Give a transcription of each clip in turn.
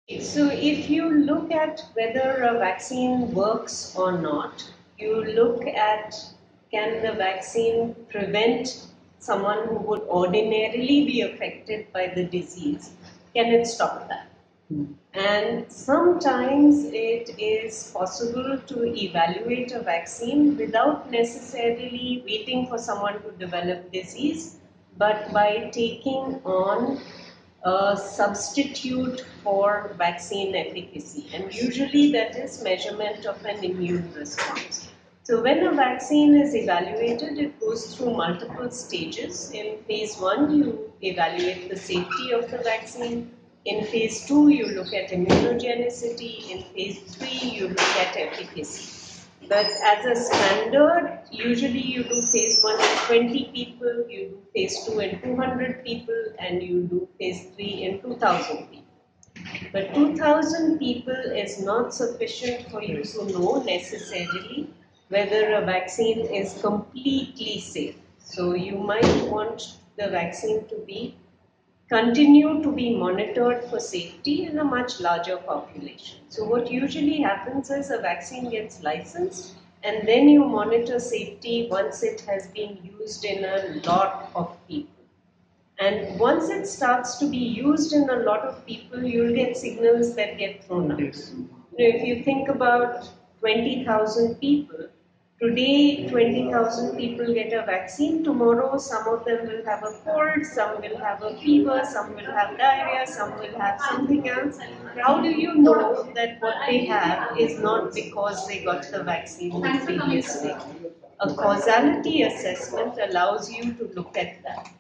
So if you look at whether a vaccine works or not, you look at, can the vaccine prevent someone who would ordinarily be affected by the disease? Can it stop that? And sometimes it is possible to evaluate a vaccine without necessarily waiting for someone to develop disease, but by taking on a substitute for vaccine efficacy. And usually that is measurement of an immune response. So when a vaccine is evaluated, it goes through multiple stages. In phase 1, you evaluate the safety of the vaccine. In phase 2, you look at immunogenicity. In phase 3, you look at efficacy. But as a standard, usually you do phase 1 in 20 people, you do phase 2 in 200 people, and you do phase 3 in 2000 people. But 2000 people is not sufficient for you to know necessarily whether a vaccine is completely safe. So you might want the vaccine to continue to be monitored for safety in a much larger population. So what usually happens is a vaccine gets licensed and then you monitor safety once it has been used in a lot of people. And once it starts to be used in a lot of people, you'll get signals that get thrown out. If you think about 20,000 people, today 20,000 people get a vaccine, tomorrow some of them will have a cold, some will have a fever, some will have diarrhea, some will have something else. How do you know that what they have is not because they got the vaccine the previous day? A causality assessment allows you to look at that.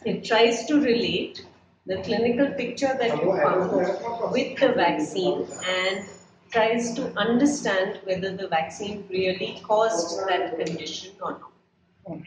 It tries to relate the clinical picture that you found with the vaccine and tries to understand whether the vaccine really caused that condition or not.